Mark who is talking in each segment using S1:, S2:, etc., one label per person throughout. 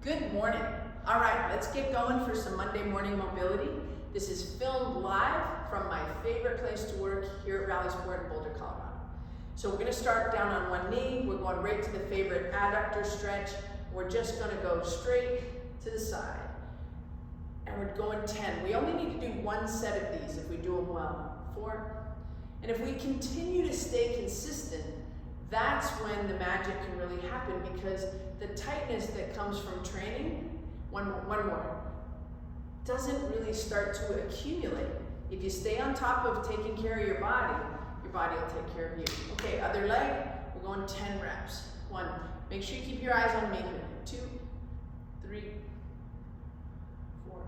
S1: Good morning. All right, let's get going for some Monday morning mobility. This is filmed live from my favorite place to work here at Rally Sport in Boulder, Colorado. So we're gonna start down on one knee. We're going right to the favorite adductor stretch. We're just gonna go straight to the side. And we're going 10. We only need to do one set of these if we do them well. 4. And if we continue to stay consistent, that's when the magic can really happen, because the tightness that comes from training, one more, doesn't really start to accumulate. If you stay on top of taking care of your body will take care of you. Okay, other leg, we're going 10 reps. 1, make sure you keep your eyes on me here. 2, 3, 4,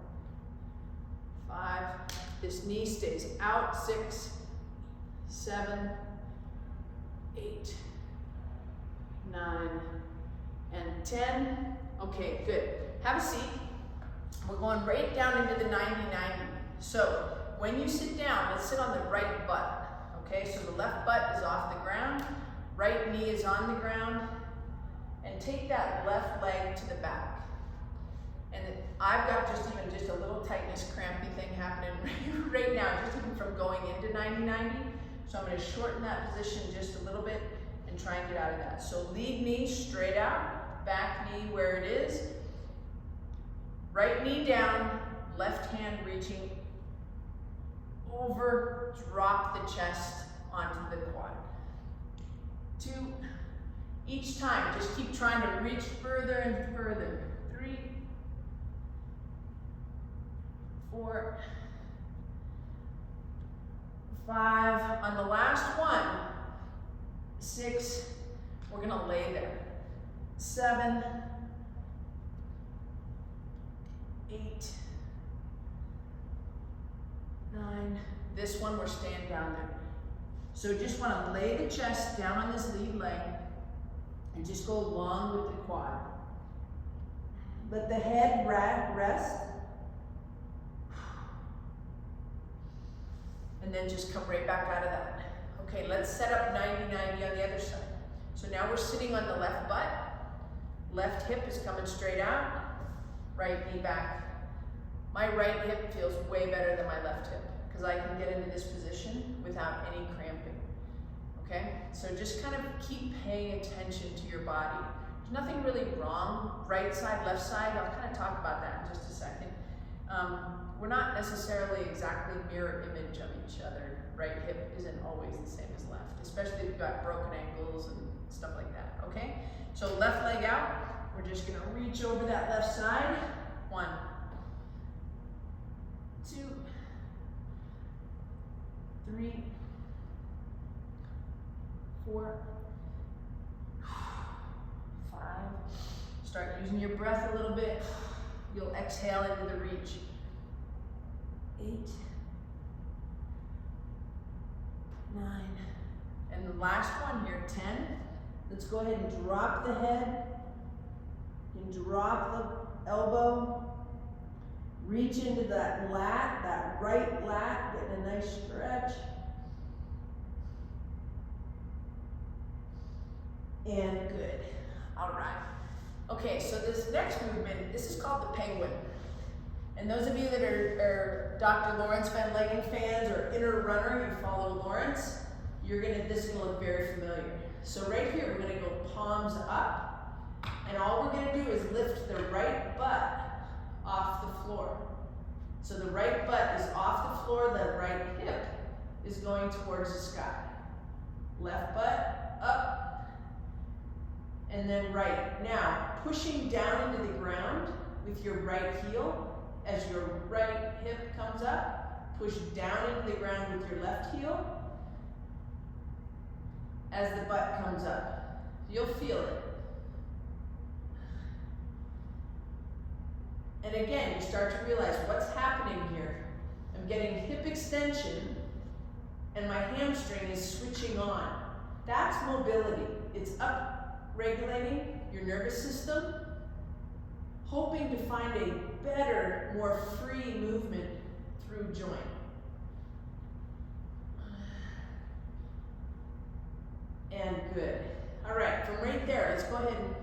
S1: 5. This knee stays out. 6, 7, 8, 9, and 10. Okay, good. Have a seat. We're going right down into the 90-90. So when you sit down, let's sit on the right butt. Okay, so the left butt is off the ground, right knee is on the ground, and take that left leg to the back. And I've got just a little tightness, crampy thing happening right now, just even from going into 90-90. So I'm going to shorten that position just a little bit and try and get out of that. So lead knee straight out, back knee where it is, right knee down, left hand reaching over, drop the chest onto the quad. 2, each time, just keep trying to reach further and further. 3, 4, 5, on the last one, 6, we're gonna lay there. 7, 8, 9, this one we're staying down there. So just wanna lay the chest down on this lead leg and just go along with the quad. Let the head rest. And then just come right back out of that. Okay, let's set up 90-90 on the other side. So now we're sitting on the left butt. Left hip is coming straight out. Right knee back. My right hip feels way better than my left hip because I can get into this position without any cramping. Okay, so just kind of keep paying attention to your body. There's nothing really wrong. Right side, left side, I'll kind of talk about that in just a second. We're not necessarily exactly mirror image of each other. Right hip isn't always the same as left, especially if you've got broken ankles and stuff like that, okay? So left leg out, we're just gonna reach over that left side. 1, 2, 3, 4, 5. Start using your breath a little bit. You'll exhale into the reach. 8, 9, and the last one here, 10. Let's go ahead and drop the head, and drop the elbow, reach into that lat, that right lat, getting a nice stretch. And good. All right. Okay, so this next movement, this is called the penguin. And those of you that are Dr. Lawrence Van Legging fans or inner runner, you follow Lawrence, this is gonna look very familiar. So right here, we're gonna go palms up, and all we're gonna do is lift the right butt off the floor. So the right butt is off the floor, the right hip is going towards the sky. Left butt up, and then right. Now, pushing down into the ground with your right heel. As your right hip comes up, push down into the ground with your left heel. As the butt comes up, you'll feel it. And again, you start to realize what's happening here. I'm getting hip extension and my hamstring is switching on. That's mobility. It's up regulating your nervous system, hoping to find a better, more free movement through joint. And good. All right, from right there, let's go ahead and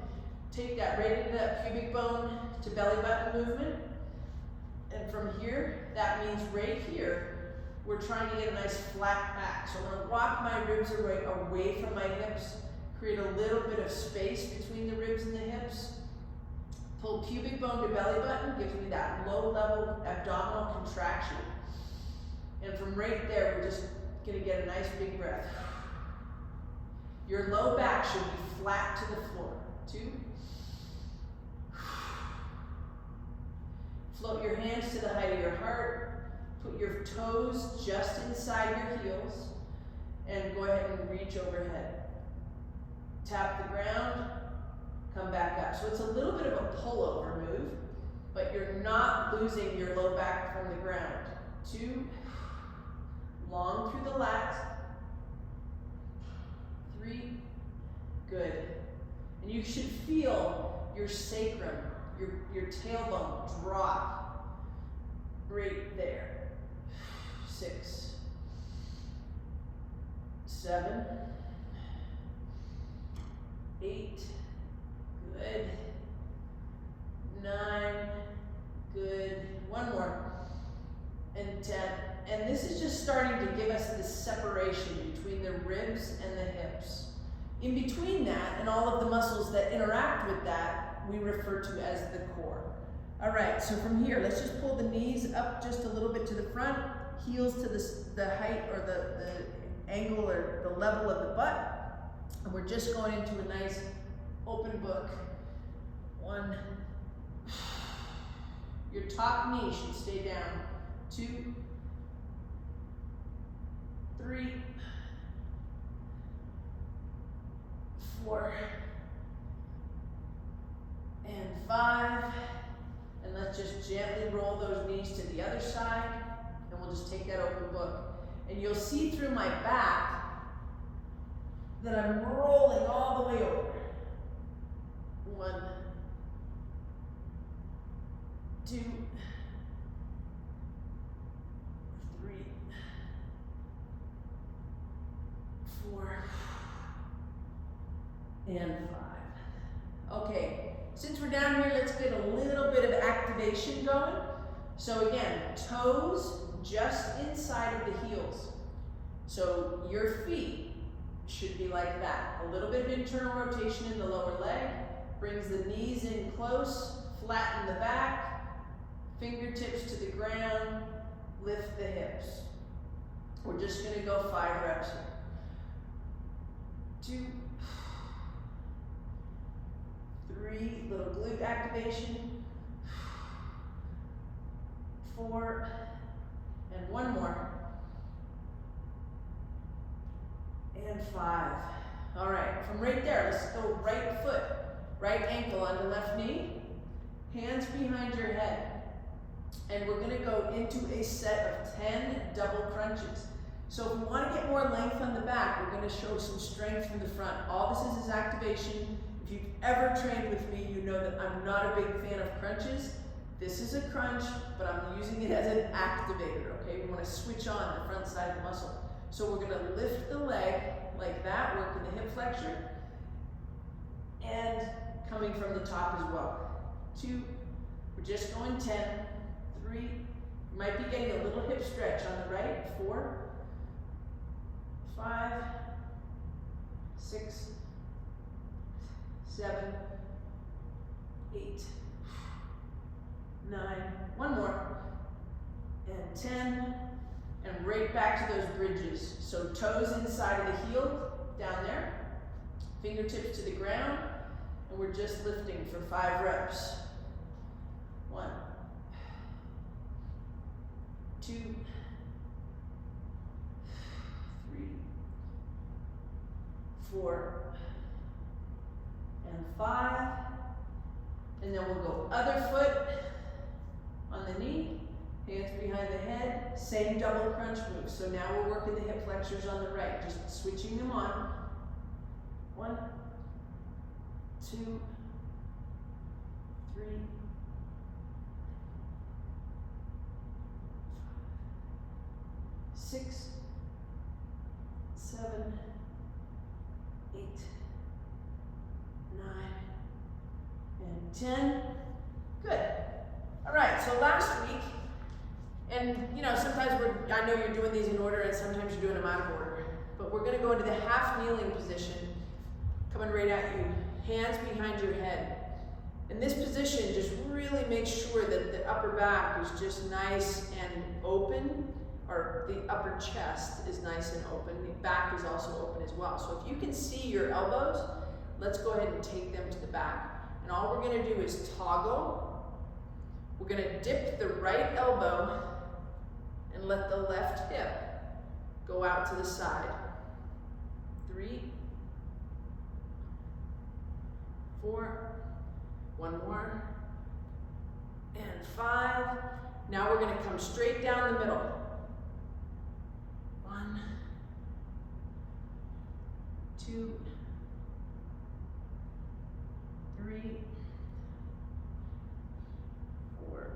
S1: take that right into that pubic bone to belly button movement. And from here, that means right here, we're trying to get a nice flat back. So I'm gonna walk my ribs away from my hips, create a little bit of space between the ribs and the hips. Pull pubic bone to belly button, gives me that low level abdominal contraction. And from right there, we're just gonna get a nice big breath. Your low back should be flat to the floor. 2. Float your hands to the height of your heart. Put your toes just inside your heels. And go ahead and reach overhead. Tap the ground, come back up. So it's a little bit of a pullover move, but you're not losing your low back from the ground. 2, long through the lats. 3, good. And you should feel your sacrum, your tailbone drop right there. 6, 7, 8, good. 9, good. One more. And 10. And this is just starting to give us this separation between the ribs and the hips. In between that, and all of the muscles that interact with that, we refer to as the core. All right, so from here, let's just pull the knees up just a little bit to the front, heels to the height or the angle or the level of the butt. And we're just going into a nice open book. 1. Your top knee should stay down. 2, 3, 4, and 5. And let's just gently roll those knees to the other side, and we'll just take that open book. And you'll see through my back that I'm rolling all the way over. 1, 2, 3, 4, and 5. Okay, since we're down here, let's get a little bit of activation going. So again, toes just inside of the heels. So your feet should be like that. A little bit of internal rotation in the lower leg, brings the knees in close, flatten the back, fingertips to the ground, lift the hips. We're just gonna go 5 reps here. 2, 3, little glute activation. 4, and 1 more. And 5. All right, from right there, let's go right foot, right ankle onto left knee, hands behind your head. And we're gonna go into a set of 10 double crunches. So if we wanna get more length on the back, we're gonna show some strength from the front. All this is activation. If you've ever trained with me, you know that I'm not a big fan of crunches. This is a crunch, but I'm using it as an activator, okay? We wanna switch on the front side of the muscle. So we're gonna lift the leg like that, working the hip flexor, and coming from the top as well. 2, we're just going 10, 3, you might be getting a little hip stretch on the right, 4, 5, 6, 7, 8, 9, 1 more, and 10, and right back to those bridges. So toes inside of the heel, down there, fingertips to the ground, and we're just lifting for 5 reps. 1, 2, 3, 4, and 5. And then we'll go other foot on the knee, hands behind the head, same double crunch move. So now we're working the hip flexors on the right, just switching them on. 1, 2, 3, 6, 7, 8, 9, 10. Good. All right, so last week, and you know, sometimes I know you're doing these in order and sometimes you're doing them out of order, but we're gonna go into the half kneeling position, coming right at you, hands behind your head. In this position, just really make sure that the upper back is just nice and open, or the upper chest is nice and open. The back is also open as well. So if you can see your elbows, let's go ahead and take them to the back. And all we're gonna do is toggle. We're gonna dip the right elbow and let the left hip go out to the side. 3, 4, one more, and 5. Now we're gonna come straight down the middle. 1, 2, 3, 4,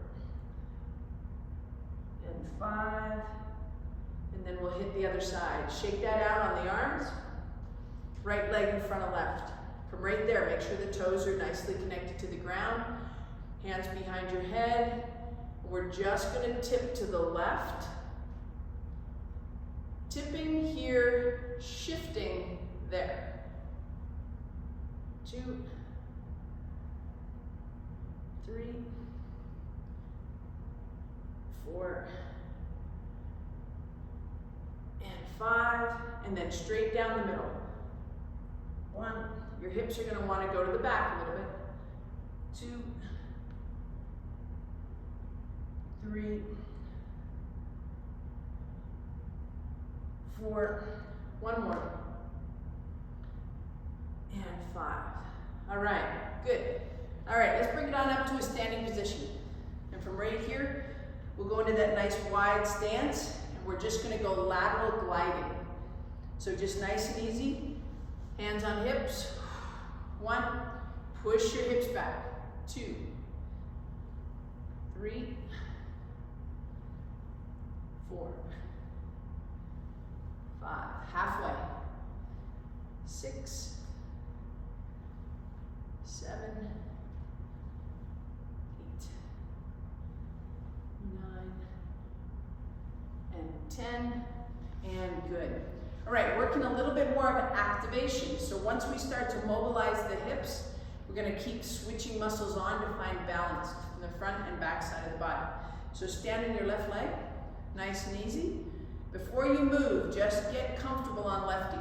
S1: and 5. And then we'll hit the other side. Shake that out on the arms. Right leg in front of left. From right there, make sure the toes are nicely connected to the ground. Hands behind your head. We're just going to tip to the left. Tipping here, shifting there. 2, 3, 4, and 5, and then straight down the middle. 1, your hips are going to want to go to the back a little bit. 2, 3, 4, one more, and 5. All right, good. All right, let's bring it on up to a standing position. And from right here, we'll go into that nice wide stance, and we're just going to go lateral gliding. So just nice and easy, hands on hips. 1, push your hips back. 2, 3, 4, 5, halfway. 6, 7, 8, 9, and 10, and good. All right, working a little bit more of an activation. So once we start to mobilize the hips, we're gonna keep switching muscles on to find balance from the front and back side of the body. So stand on your left leg, nice and easy. Before you move, just get comfortable on lefty.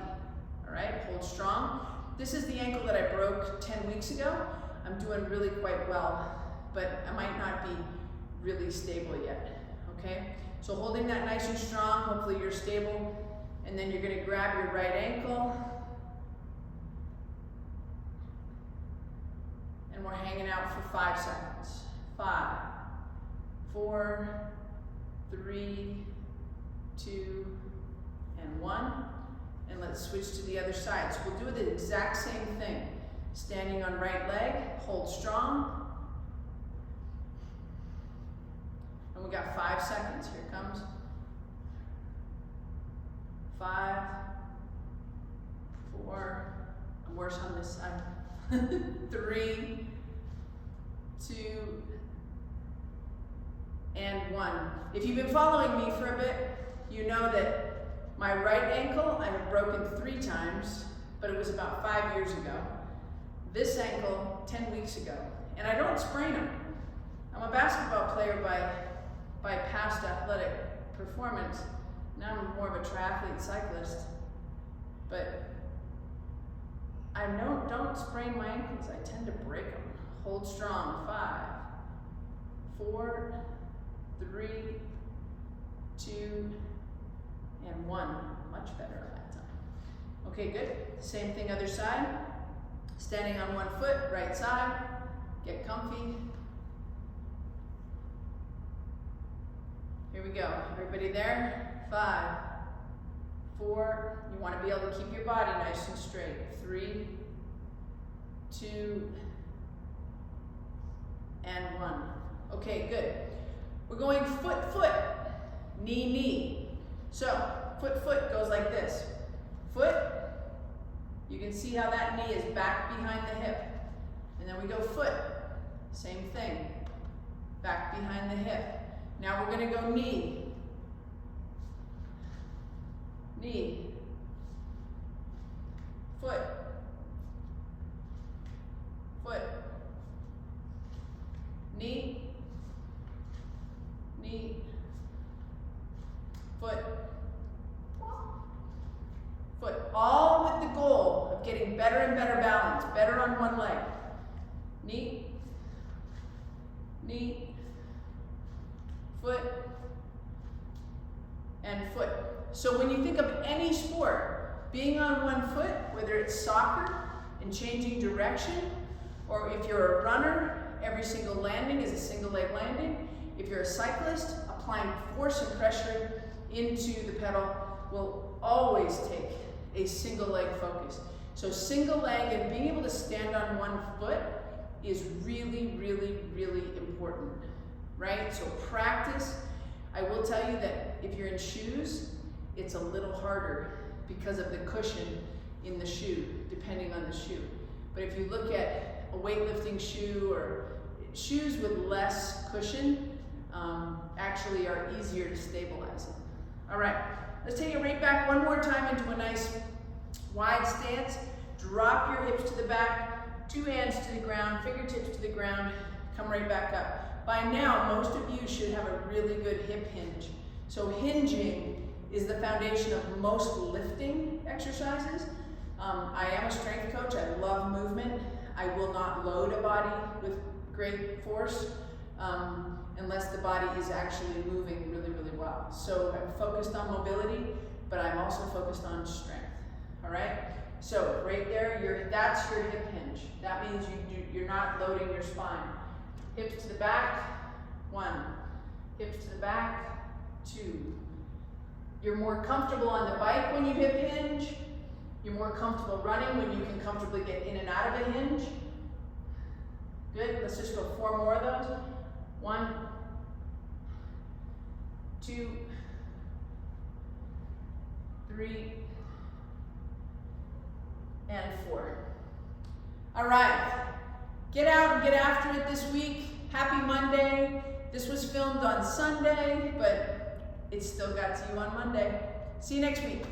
S1: All right, hold strong. This is the ankle that I broke 10 weeks ago. I'm doing really quite well, but I might not be really stable yet, okay? So holding that nice and strong, hopefully you're stable, and then you're gonna grab your right ankle, and we're hanging out for 5 seconds. 5, 4, 3, 2, and 1. And let's switch to the other side. So we'll do the exact same thing. Standing on right leg, hold strong. And we got 5 seconds. Here it comes. 5, 4, I'm worse on this side. 3, 2, and 1. If you've been following me for a bit, you know that my right ankle I have broken 3 times, but it was about 5 years ago. This ankle 10 weeks ago. And I don't sprain them. I'm a basketball player by past athletic performance. Now I'm more of a triathlete cyclist. But I don't sprain my ankles, I tend to break them. Hold strong. 5, 4, 3, 2, and 1. Much better on that time. Okay, good. Same thing other side. Standing on one foot, right side. Get comfy. Here we go. Everybody there? 5, 4. You want to be able to keep your body nice and straight. 3, 2, and 1. Okay, good. We're going foot, foot, knee, knee. So, foot, foot goes like this. Foot, you can see how that knee is back behind the hip. And then we go foot, hip. Now we're gonna go knee, knee, foot, foot, knee, knee, foot, foot. All with the goal of getting better and better balance, better on one leg. Knee, knee, foot, and foot. So when you think of any sport, being on one foot, whether it's soccer and changing direction, or if you're a runner, every single landing is a single leg landing. If you're a cyclist, applying force and pressure into the pedal will always take a single leg focus. So single leg and being able to stand on one foot is really, really, really important, right? So practice. I will tell you that if you're in shoes, it's a little harder because of the cushion in the shoe, depending on the shoe. But if you look at a weightlifting shoe or shoes with less cushion, actually are easier to stabilize in. All right, let's take it right back one more time into a nice wide stance. Drop your hips to the back, 2 hands to the ground, fingertips to the ground, come right back up. By now, most of you should have a really good hip hinge. So hinging is the foundation of most lifting exercises. I am a strength coach. I love movement. I will not load a body with great force unless the body is actually moving really, really well. So I'm focused on mobility, but I'm also focused on strength. All right? So right there, that's your hip hinge. That means you're not loading your spine. Hips to the back, 1. Hips to the back, 2. You're more comfortable on the bike when you hip hinge. You're more comfortable running when you can comfortably get in and out of a hinge. Good, let's just go 4 more of those. 1, 2, 3, and 4. All right, get out and get after it this week. Happy Monday. This was filmed on Sunday, but it still got to you on Monday. See you next week.